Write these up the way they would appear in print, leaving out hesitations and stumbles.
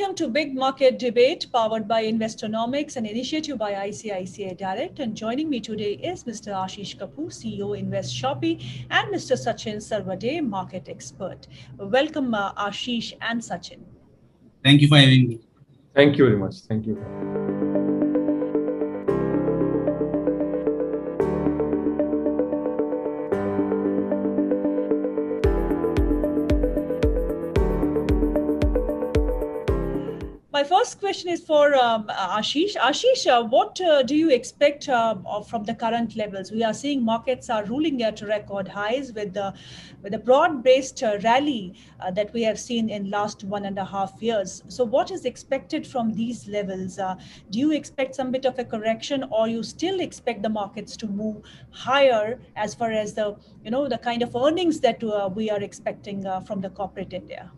Welcome to Big Market Debate, powered by Investonomics, an initiative by ICICI Direct. And joining me today is Mr. Ashish Kapoor, CEO Invest Shopee, and Mr. Sachin Sarvade, market expert. Welcome, Ashish and Sachin. Thank you for having me. Thank you very much. Thank you. My first question is for Ashish. Ashish, what do you expect from the current levels? We are seeing markets are ruling at record highs with a broad-based rally that we have seen in last 1.5 years. So what is expected from these levels? Do you expect some bit of a correction, or you still expect the markets to move higher as far as the kind of earnings that we are expecting from the corporate India?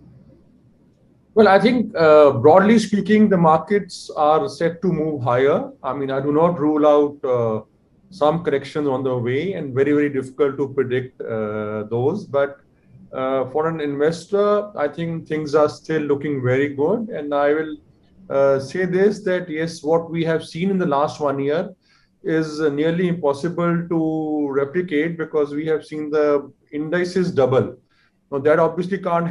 Well, I think broadly speaking, the markets are set to move higher. I mean, I do not rule out some corrections on the way, and very, very difficult to predict those. But for an investor, I think things are still looking very good. And I will say this, that yes, what we have seen in the last 1 year is nearly impossible to replicate, because we have seen the indices double. Now, that obviously can't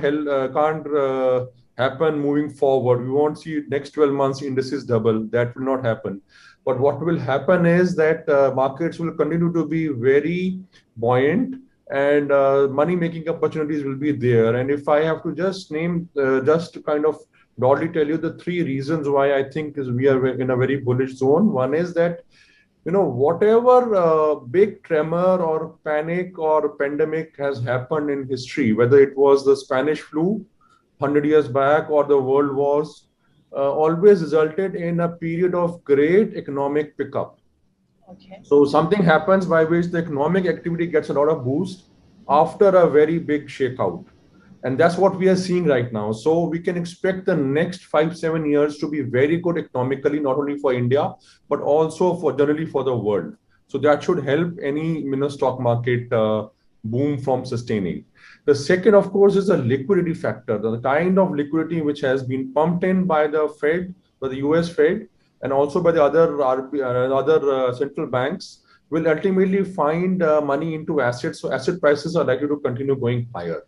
happen moving forward. We won't see next 12 months indices double. That will not happen. But what will happen is that markets will continue to be very buoyant, and money making opportunities will be there. And if I have to just name, just to kind of broadly tell you the three reasons why I think we are in a very bullish zone. One is that, whatever big tremor or panic or pandemic has happened in history, whether it was the Spanish flu 100 years back or the world wars, always resulted in a period of great economic pickup. Okay. So something happens by which the economic activity gets a lot of boost after a very big shakeout. And that's what we are seeing right now. So we can expect the next 5-7 years to be very good economically, not only for India, but also for generally for the world. So that should help any stock market boom from sustaining. The second, of course, is the liquidity factor, the kind of liquidity which has been pumped in by the Fed, by the US Fed, and also by the other central banks, will ultimately find money into assets. So asset prices are likely to continue going higher.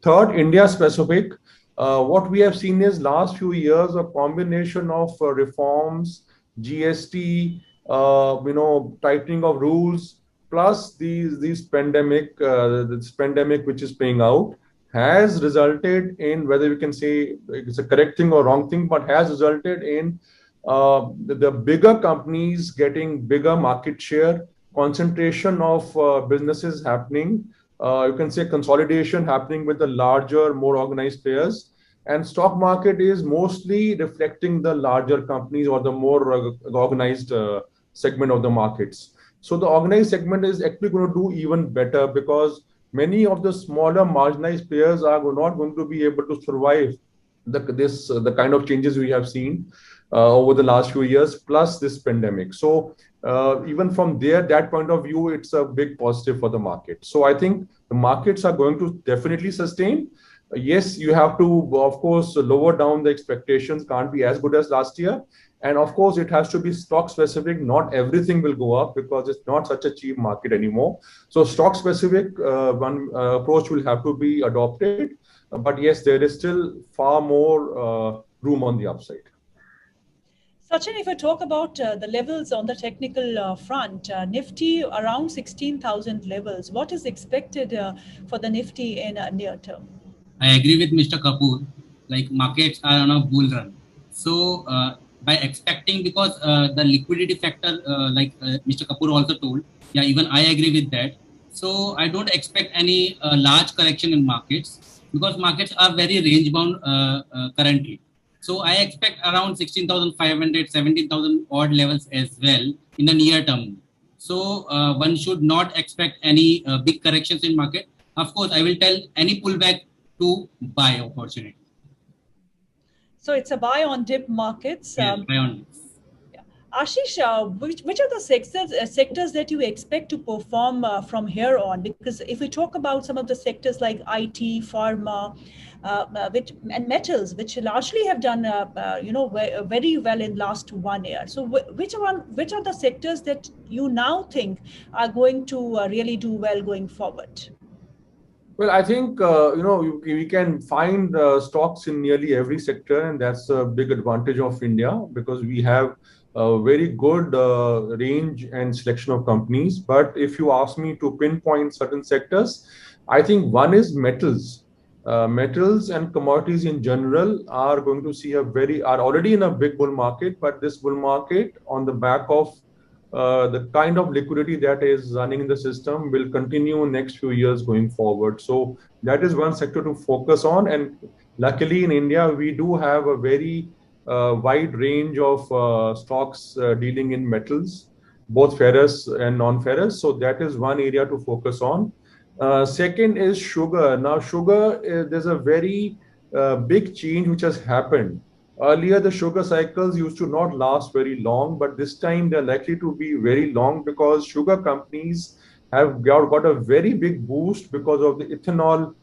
Third, India specific, what we have seen is last few years a combination of reforms, GST, tightening of rules, plus this pandemic which is playing out, has resulted in, whether we can say it's a correct thing or wrong thing, but has resulted in the bigger companies getting bigger market share, concentration of businesses happening, you can say consolidation happening with the larger, more organized players. And stock market is mostly reflecting the larger companies or the more organized segment of the markets. So the organized segment is actually going to do even better, because many of the smaller marginalized players are not going to be able to survive the kind of changes we have seen over the last few years, plus this pandemic. So even from that point of view, it's a big positive for the market. So I think the markets are going to definitely sustain. Yes, you have to, of course, lower down the expectations, can't be as good as last year. And of course, it has to be stock specific. Not everything will go up, because it's not such a cheap market anymore. So stock specific one approach will have to be adopted. But yes, there is still far more room on the upside. Sachin, if I talk about the levels on the technical front, Nifty around 16,000 levels. What is expected for the Nifty in near term? I agree with Mr. Kapoor. Like, markets are on a bull run. So by expecting, because the liquidity factor, Mr. Kapoor also told, yeah, even I agree with that. So I don't expect any large correction in markets, because markets are very range bound currently. So I expect around 16,500, 17,000 odd levels as well in the near term. So one should not expect any big corrections in market. Of course, I will tell any pullback to buy opportunity. So it's a buy on dip markets. Yes, buy on dips. Ashish, which are the sectors that you expect to perform from here on? Because if we talk about some of the sectors like IT, pharma, and metals, which largely have done very well in last 1 year. So which are the sectors that you now think are going to really do well going forward? Well, I think we can find stocks in nearly every sector, and that's a big advantage of India because we have a very good range and selection of companies. But if you ask me to pinpoint certain sectors, I think one is metals. Metals and commodities in general are going to see are already in a big bull market, but this bull market on the back of the kind of liquidity that is running in the system will continue next few years going forward. So that is one sector to focus on. And luckily in India, we do have a very wide range of stocks dealing in metals, both ferrous and non-ferrous. So that is one area to focus on. Second is sugar. Now, sugar, there's a very big change which has happened. Earlier, the sugar cycles used to not last very long, but this time they're likely to be very long because sugar companies have got a very big boost because of the ethanol,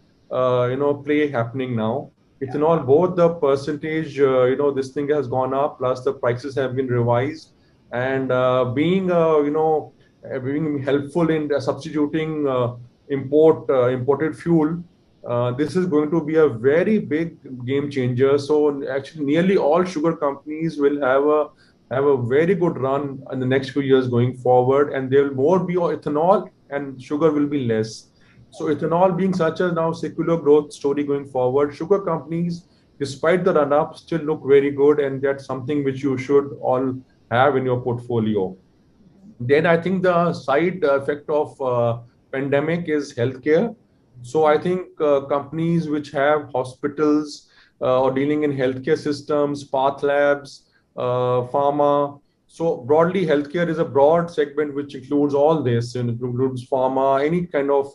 play happening now. Ethanol, both the percentage, this thing has gone up, plus the prices have been revised, and being helpful in substituting imported fuel. This is going to be a very big game changer. So actually, nearly all sugar companies will have a very good run in the next few years going forward, and there will more be ethanol, and sugar will be less. So ethanol being such a now secular growth story going forward, sugar companies, despite the run up, still look very good, and that's something which you should all have in your portfolio. Then I think the side effect of pandemic is healthcare. So I think companies which have hospitals or dealing in healthcare systems, path labs, pharma. So broadly, healthcare is a broad segment which includes all this. It includes pharma, any kind of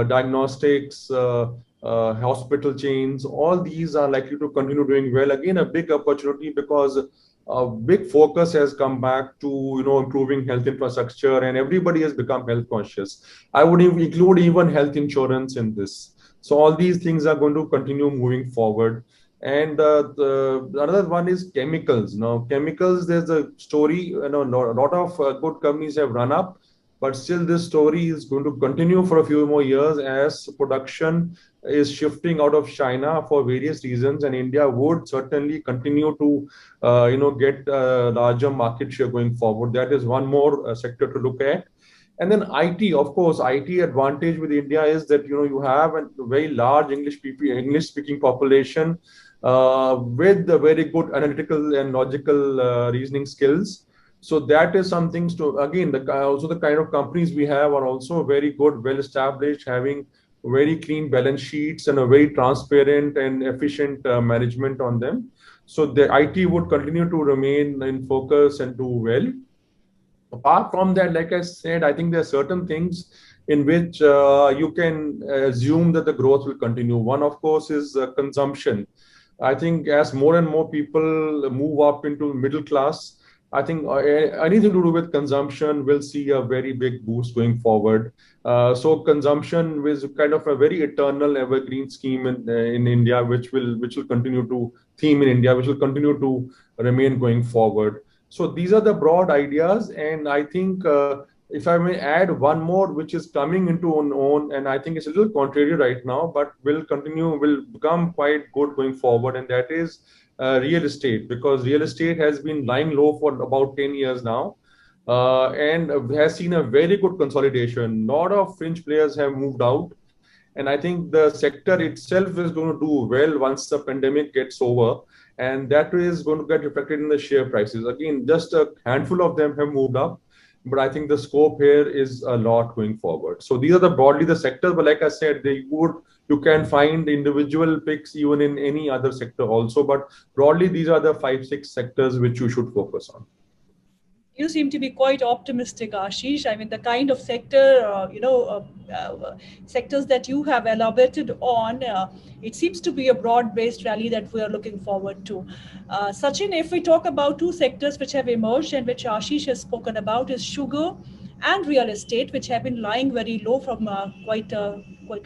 diagnostics, hospital chains. All these are likely to continue doing well. Again, a big opportunity because a big focus has come back to improving health infrastructure, and everybody has become health conscious. I would include even health insurance in this. So all these things are going to continue moving forward. And the another one is chemicals. Now, chemicals, there's a story. A lot of good companies have run up, but still this story is going to continue for a few more years as production is shifting out of China for various reasons, and India would certainly continue to, get larger market share going forward. That is one more sector to look at. And then IT, of course, IT advantage with India is that you have a very large English speaking population with the very good analytical and logical reasoning skills. So that is something to, again, also the kind of companies we have are also very good, well established, having very clean balance sheets and a very transparent and efficient management on them. So the IT would continue to remain in focus and do well. Apart from that, like I said, I think there are certain things in which you can assume that the growth will continue. One, of course, is consumption. I think as more and more people move up into middle class, I think anything to do with consumption will see a very big boost going forward. So consumption is kind of a very eternal evergreen scheme in India, which will continue to theme in India, which will continue to remain going forward. So these are the broad ideas, and I think if I may add one more, which is coming into own, and I think it's a little contrary right now, but will become quite good going forward, and that is real estate, because real estate has been lying low for about 10 years now, and has seen a very good consolidation. A lot of fringe players have moved out, and I think the sector itself is going to do well once the pandemic gets over, and that is going to get reflected in the share prices. Again, just a handful of them have moved up, but I think the scope here is a lot going forward. So these are broadly the sectors, but like I said, you can find individual picks even in any other sector also, but broadly these are the 5-6 sectors which you should focus on. You seem to be quite optimistic, Ashish. I mean, the kind of sector, sectors that you have elaborated on, it seems to be a broad-based rally that we are looking forward to. Sachin, if we talk about two sectors which have emerged and which Ashish has spoken about, is sugar and real estate, which have been lying very low from quite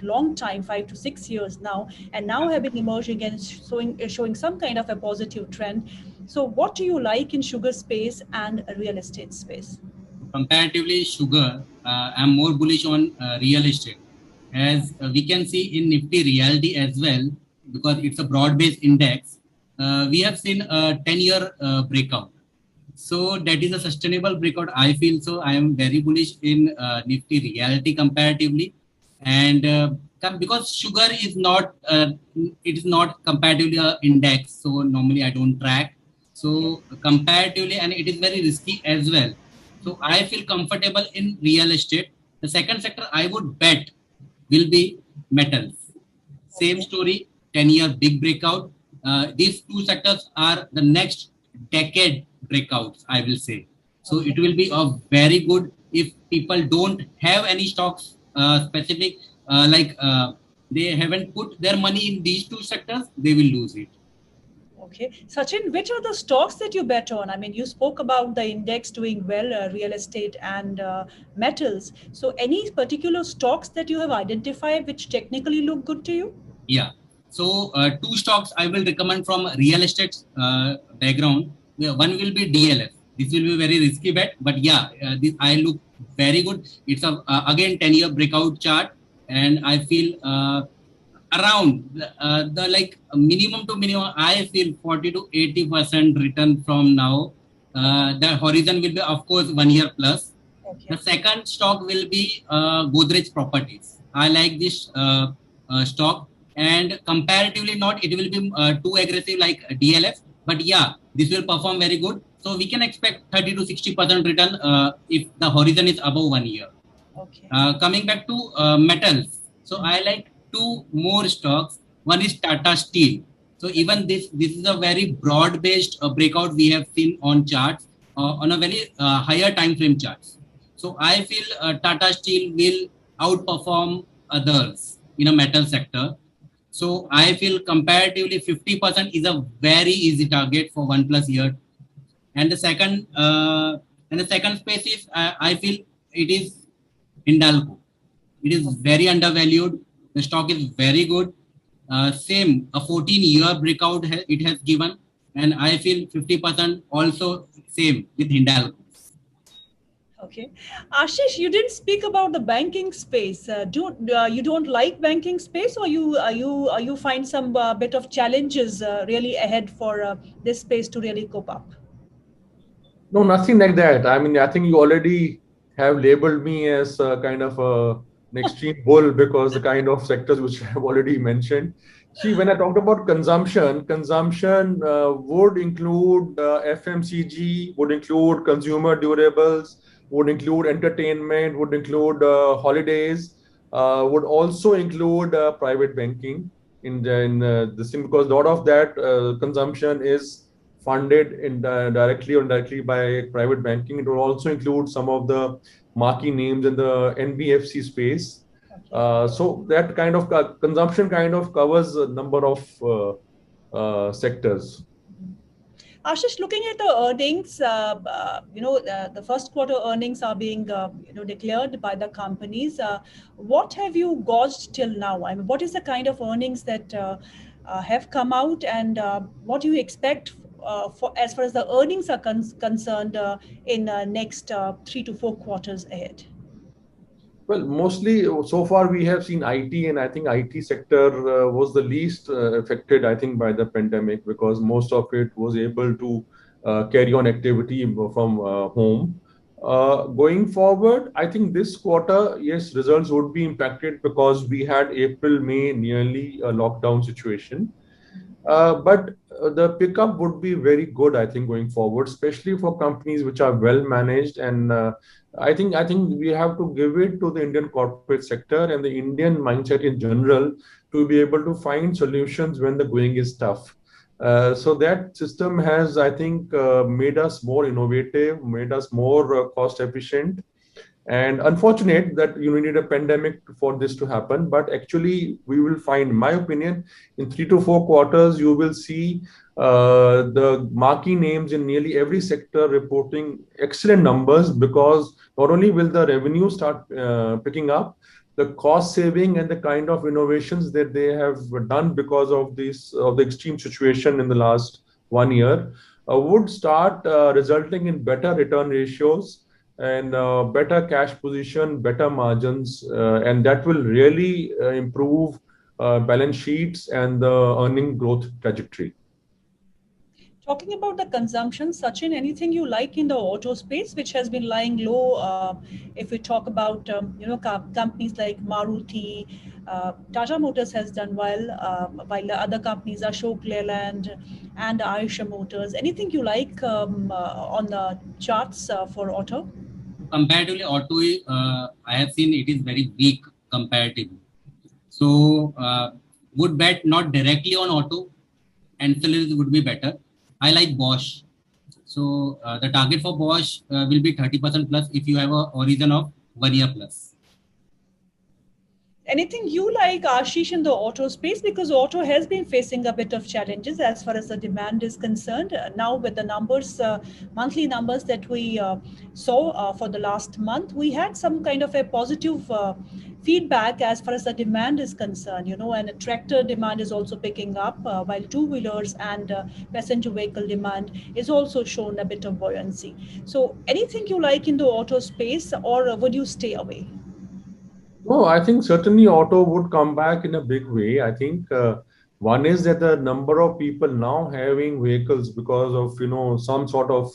long time, 5 to 6 years now, and now have been emerging and showing some kind of a positive trend. So what do you like in sugar space and real estate space? Comparatively, sugar, I'm more bullish on real estate. As we can see in Nifty reality as well, because it's a broad-based index, we have seen a 10-year breakout. So that is a sustainable breakout. I feel so. I am very bullish in Nifty reality comparatively, and because sugar is not, it is not comparatively a index. So normally I don't track. So comparatively, and it is very risky as well. So I feel comfortable in real estate. The second sector I would bet will be metals. Same story, 10-year big breakout. These two sectors are the next decade breakouts, I will say. So it will be a very good if people don't have any stocks specific, they haven't put their money in these two sectors, they will lose it. Okay. Sachin, which are the stocks that you bet on? I mean, you spoke about the index doing well, real estate and metals. So any particular stocks that you have identified which technically look good to you? Yeah. So two stocks I will recommend from real estate background. One will be DLF. This will be very risky bet, but yeah, this I look very good. It's a again 10-year breakout chart, and I feel around the like minimum to minimum. I feel 40 to 80% return from now. The horizon will be of course 1 year plus. Okay. The second stock will be Godrej Properties. I like this stock, and comparatively not, it will be too aggressive like DLF, but yeah, this will perform very good. So we can expect 30 to 60% return if the horizon is above 1 year. Okay. Coming back to metals, so I like two more stocks. One is Tata Steel. So even this is a very broad based breakout we have seen on charts on a very higher time frame charts. So I feel Tata Steel will outperform others in a metal sector. So I feel comparatively 50% is a very easy target for 1+ year. And the second space is I feel it is Hindalco. It is very undervalued. The stock is very good. Same a 14-year breakout it has given, and I feel 50% also same with Hindalco. Okay, Ashish, you didn't speak about the banking space. You don't like banking space, or you find some bit of challenges really ahead for this space to really cope up? No, nothing like that. I mean, I think you already have labeled me as kind of an extreme bull because the kind of sectors which I have already mentioned. See, when I talked about consumption would include FMCG, would include consumer durables, would include entertainment, would include holidays, would also include private banking in this thing, because a lot of that consumption is funded directly or indirectly by private banking. It will also include some of the marquee names in the NBFC space. So that kind of consumption kind of covers a number of sectors. Ashish, looking at the earnings, the first quarter earnings are being, declared by the companies. What have you gauged till now? I mean, what is the kind of earnings that have come out, and what do you expect for as far as the earnings are concerned in next 3 to 4 quarters ahead? Well, mostly so far we have seen IT, and I think IT sector was the least affected, I think, by the pandemic, because most of it was able to carry on activity from home. Going forward, I think this quarter, yes, results would be impacted because we had April, May nearly a lockdown situation. But the pickup would be very good, I think, going forward, especially for companies which are well managed. And I think we have to give it to the Indian corporate sector and the Indian mindset in general to be able to find solutions when the going is tough. So that system has, I think, made us more innovative, made us more cost efficient. And unfortunate that you need a pandemic for this to happen, but actually we will find, in my opinion, in 3 to 4 quarters you will see the marquee names in nearly every sector reporting excellent numbers, because not only will the revenue start picking up, the cost saving and the kind of innovations that they have done because of this of the extreme situation in the last 1 year would start resulting in better return ratios and better cash position, better margins, and that will really improve balance sheets and the earning growth trajectory. Talking about the consumption, Sachin, anything you like in the auto space, which has been lying low? If we talk about companies like Maruti, Tata Motors has done well, while the other companies are Ashok Leyland and Eicher Motors. Anything you like on the charts for auto? Comparatively, auto, I have seen it is very weak comparatively. So, would bet not directly on auto, ancillaries would be better. I like Bosch. So, the target for Bosch will be 30% plus if you have a origin of 1 year plus. Anything you like, Ashish, in the auto space? Because auto has been facing a bit of challenges as far as the demand is concerned. Now with the numbers, monthly numbers that we saw for the last month, we had some kind of a positive feedback as far as the demand is concerned, and tractor demand is also picking up, while two-wheelers and passenger vehicle demand is also shown a bit of buoyancy. So anything you like in the auto space, or would you stay away? No, I think certainly auto would come back in a big way. I think one is that the number of people now having vehicles because of some sort of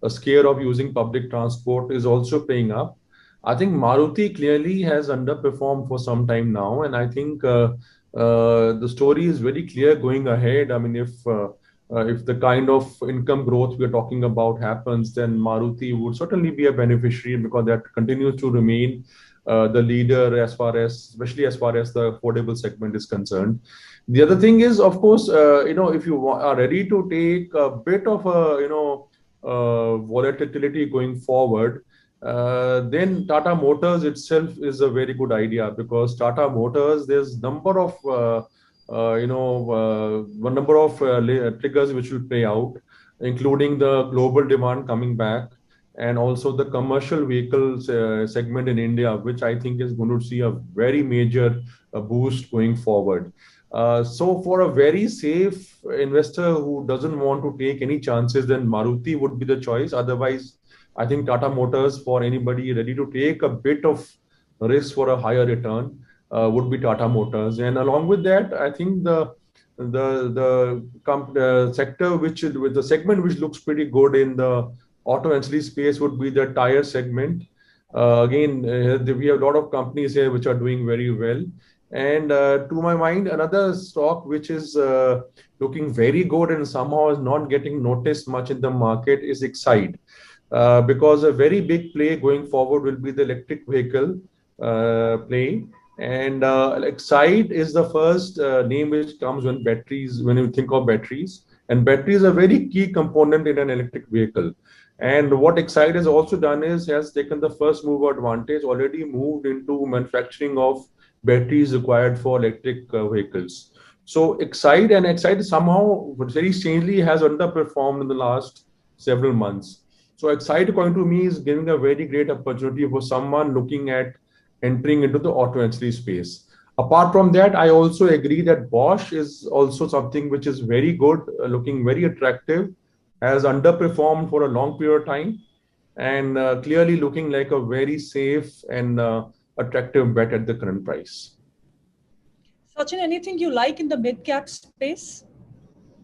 a scare of using public transport is also paying up. I think Maruti clearly has underperformed for some time now, and I think the story is very clear going ahead. I mean, if the kind of income growth we're talking about happens, then Maruti would certainly be a beneficiary, because that continues to remain the leader especially as far as the affordable segment is concerned. The other thing is, of course, if you are ready to take a bit of a volatility going forward, then Tata Motors itself is a very good idea, because Tata Motors, there's number of one number of triggers which will play out, including the global demand coming back, and also the commercial vehicles segment in India, which I think is going to see a very major boost going forward. So for a very safe investor who doesn't want to take any chances, then Maruti would be the choice. Otherwise, I think Tata Motors, for anybody ready to take a bit of risk for a higher return, would be Tata Motors. And along with that, I think the sector with the segment which looks pretty good in the auto ancillary space would be the tire segment. Again, we have a lot of companies here which are doing very well. And to my mind, another stock which is looking very good and somehow is not getting noticed much in the market is Excite. Because a very big play going forward will be the electric vehicle play. And Excite is the first name which comes when you think of batteries. And batteries are a very key component in an electric vehicle. And what Excite has also done is has taken the first mover advantage, already moved into manufacturing of batteries required for electric vehicles. So Excite somehow very strangely has underperformed in the last several months. So Excite, according to me, is giving a very great opportunity for someone looking at entering into the auto ancillary space. Apart from that, I also agree that Bosch is also something which is very good, looking very attractive, has underperformed for a long period of time, and clearly looking like a very safe and attractive bet at the current price. Sachin, anything you like in the mid-cap space?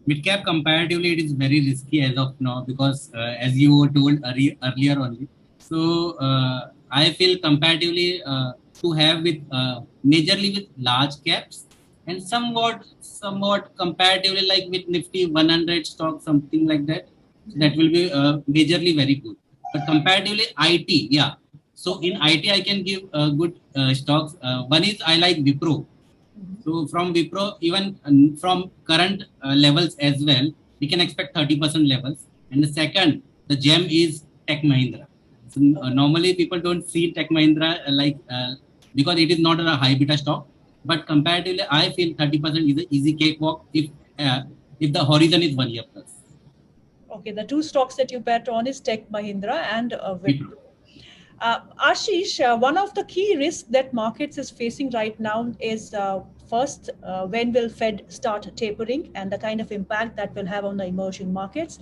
Mid-cap comparatively, it is very risky as of now, because as you were told earlier only. So I feel comparatively to have with majorly with large caps, and somewhat comparatively like with Nifty 100 stock, something like that. That will be majorly very good. But comparatively IT, yeah. So in IT, I can give good stocks. One is I like Wipro. So from Wipro, even from current levels as well, we can expect 30% levels. And the second, the gem is Tech Mahindra. So normally people don't see Tech Mahindra because it is not a high beta stock. But comparatively, I feel 30% is an easy cakewalk if if the horizon is 1 year plus. Okay, the two stocks that you bet on is Tech Mahindra and Wipro. Ashish, one of the key risks that markets is facing right now is first, when will Fed start tapering and the kind of impact that will have on the emerging markets?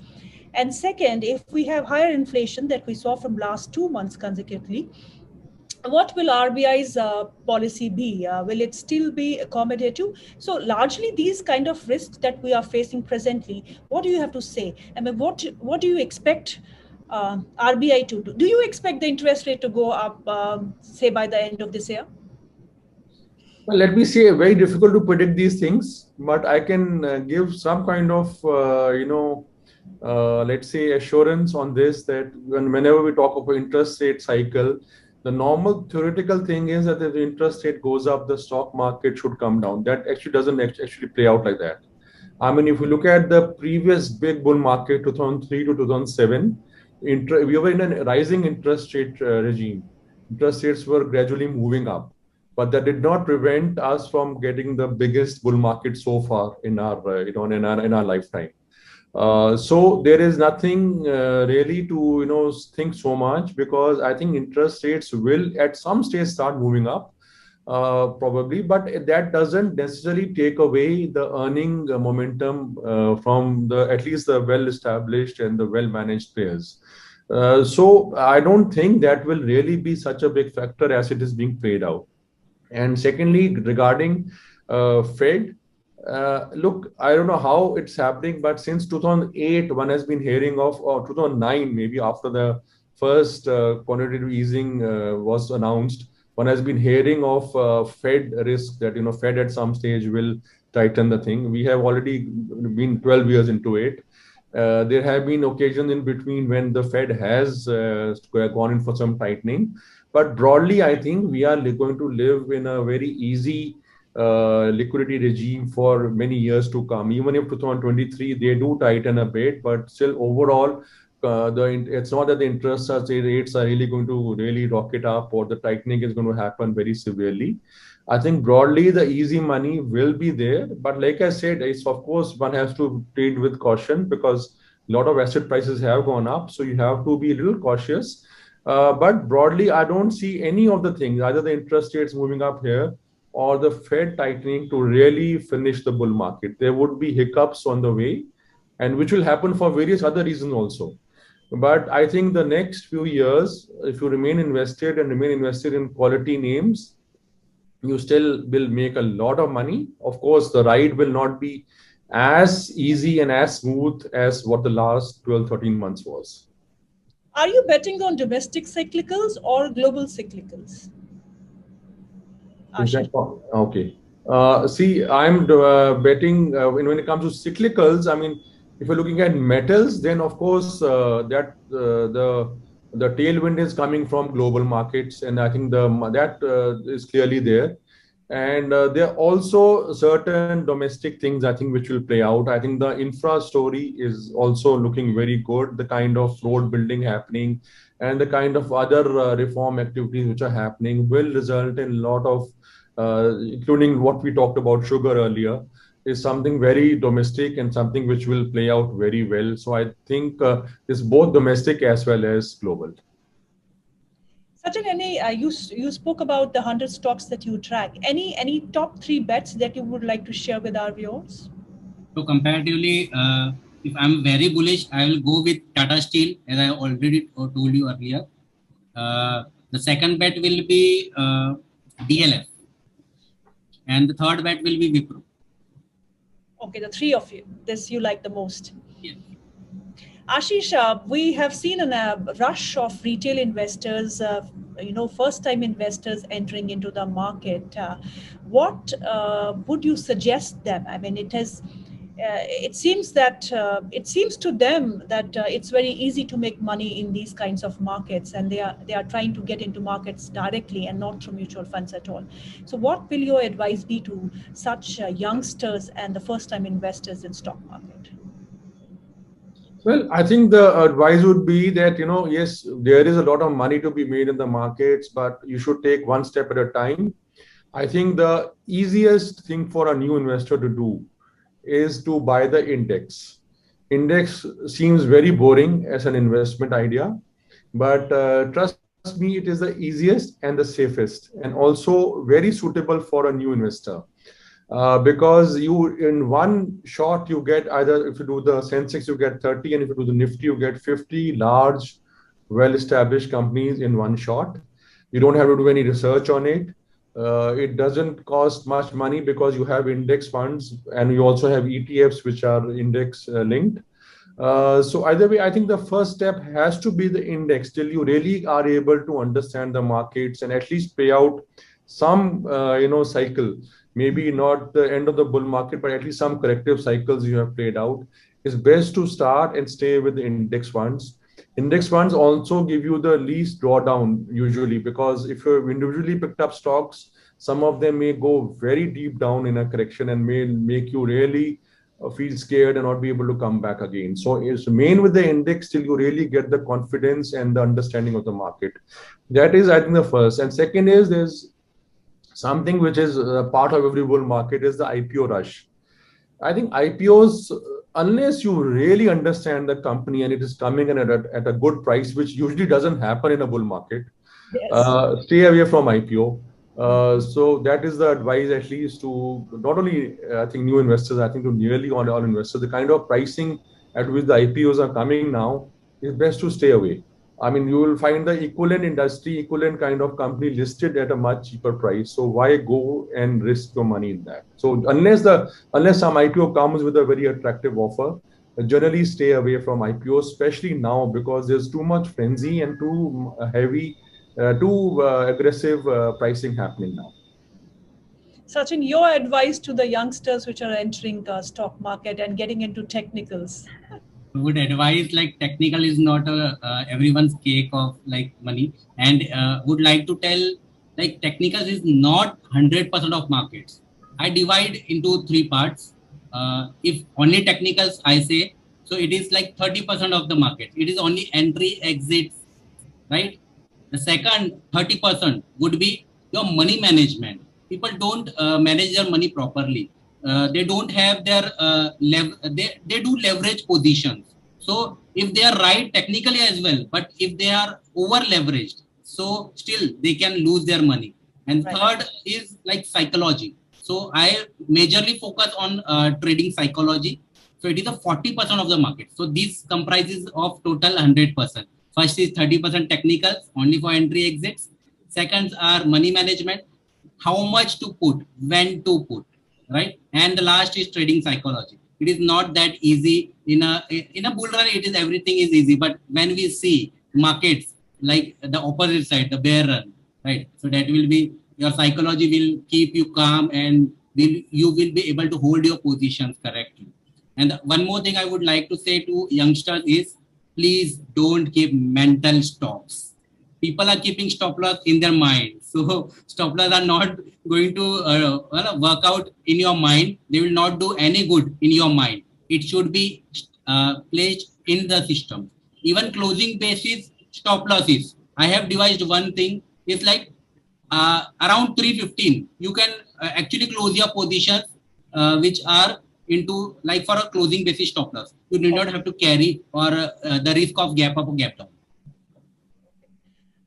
And second, if we have higher inflation that we saw from last 2 months consecutively, what will RBI's policy be? Will it still be accommodative? So largely these kind of risks that we are facing presently, what do you have to say? I mean, what do you expect RBI to do? Do you expect the interest rate to go up, say, by the end of this year? Well, let me say, very difficult to predict these things, but I can give some kind of, let's say, assurance on this, that whenever we talk about interest rate cycle, the normal theoretical thing is that if the interest rate goes up, the stock market should come down. That actually doesn't actually play out like that. I mean, if you look at the previous big bull market, 2003 to 2007, we were in a rising interest rate regime. Interest rates were gradually moving up, but that did not prevent us from getting the biggest bull market so far in our, in our lifetime. So there is nothing really to think so much, because I think interest rates will at some stage start moving up, probably, but that doesn't necessarily take away the earning momentum from the at least the well-established and the well-managed players. So I don't think that will really be such a big factor as it is being played out. And secondly, regarding Fed, look, I don't know how it's happening, but since 2008, one has been hearing of, or 2009, maybe after the first quantitative easing was announced, one has been hearing of Fed risk, that Fed at some stage will tighten the thing. We have already been 12 years into it. There have been occasions in between when the Fed has gone in for some tightening. But broadly, I think we are going to live in a very easy liquidity regime for many years to come. Even if 2023 they do tighten a bit, but still overall, it's not that the interest rates are really going to really rocket up, or the tightening is going to happen very severely. I think broadly the easy money will be there, but like I said, it's of course one has to trade with caution, because a lot of asset prices have gone up, so you have to be a little cautious. But broadly, I don't see any of the things, either the interest rates moving up here or the Fed tightening, to really finish the bull market. There would be hiccups on the way, and which will happen for various other reasons also. But I think the next few years, if you remain invested and remain invested in quality names, you still will make a lot of money. Of course, the ride will not be as easy and as smooth as what the last 12, 13 months was. Are you betting on domestic cyclicals or global cyclicals? Okay. See, I'm betting when it comes to cyclicals. I mean, if you're looking at metals, then of course the tailwind is coming from global markets, and I think that is clearly there. And there are also certain domestic things, I think, which will play out. I think the infra story is also looking very good. The kind of road building happening and the kind of other reform activities which are happening will result in a lot of, including what we talked about sugar earlier, is something very domestic and something which will play out very well. So I think it's both domestic as well as global. Sachin, you spoke about the 100 stocks that you track. Any top 3 bets that you would like to share with our viewers? So comparatively, if I'm very bullish, I will go with Tata Steel, as I already told you earlier. The second bet will be DLF, and the third bet will be Wipro. Okay, the 3 of you. This you like the most. Yes. Ashish, we have seen a rush of retail investors, first-time investors entering into the market. What would you suggest them? I mean, it seems to them that it's very easy to make money in these kinds of markets, and they are trying to get into markets directly and not through mutual funds at all. So, what will your advice be to such youngsters and the first-time investors in stock market? Well, I think the advice would be that, yes, there is a lot of money to be made in the markets, but you should take one step at a time. I think the easiest thing for a new investor to do is to buy the index. Index seems very boring as an investment idea, but trust me, it is the easiest and the safest, and also very suitable for a new investor. Because you in one shot you get, either if you do the Sensex you get 30, and if you do the Nifty you get 50 large well established companies in one shot. You don't have to do any research on it. It doesn't cost much money because you have index funds and you also have ETFs which are index linked. So either way, I think the first step has to be the index till you really are able to understand the markets and at least pay out some cycle. Maybe not the end of the bull market, but at least some corrective cycles you have played out. It's best to start and stay with the index funds. Index funds also give you the least drawdown usually, because if you've individually picked up stocks, some of them may go very deep down in a correction and may make you really feel scared and not be able to come back again. So it's main with the index till you really get the confidence and the understanding of the market. That is, I think, the first. And second is there's something which is part of every bull market is the IPO rush. I think IPOs, unless you really understand the company and it is coming in at a good price, which usually doesn't happen in a bull market, yes, stay away from IPO. So that is the advice, at least to not only I think new investors, I think to nearly all investors. The kind of pricing at which the IPOs are coming now is best to stay away. I mean, you will find the equivalent industry, equivalent kind of company listed at a much cheaper price. So why go and risk your money in that? So unless some IPO comes with a very attractive offer, generally stay away from IPO, especially now because there's too much frenzy and too heavy, too aggressive pricing happening now. Sachin, your advice to the youngsters which are entering the stock market and getting into technicals? Would advise like technical is not everyone's cake of like money, and would like to tell like technicals is not 100% of markets. I divide into three parts. If only technicals I say, so it is like 30% of the market. It is only entry, exits, right? The second 30% would be your money management. People don't manage their money properly. They don't have their they do leverage positions. So if they are right technically as well, but if they are over leveraged, so still they can lose their money. And third is like psychology. So I majorly focus on trading psychology. So it is a 40% of the market. So this comprises of total 100%. First is 30% technicals, only for entry exits. Seconds are money management, how much to put, when to put, right? And the last is trading psychology. It is not that easy. In a bull run, it is everything is easy. But when we see markets like the opposite side, the bear run, right? So that will be your psychology will keep you calm and you will be able to hold your positions correctly. And one more thing I would like to say to youngsters is, please don't keep mental stops. People are keeping stop loss in their mind. So stop loss are not going to work out in your mind. They will not do any good in your mind. It should be placed in the system. Even closing basis stop losses. I have devised one thing. It's like around 315. You can actually close your positions which are into like for a closing basis stop loss. You do not have to carry or the risk of gap up or gap down.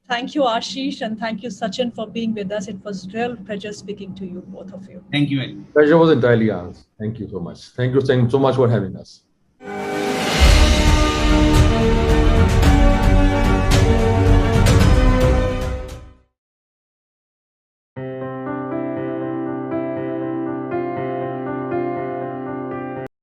Thank you, Ashish, and thank you, Sachin, for being with us. It was real pleasure speaking to you, both of you. Thank you very much. Pleasure was entirely ours. Thank you so much. Thank you so much for having us.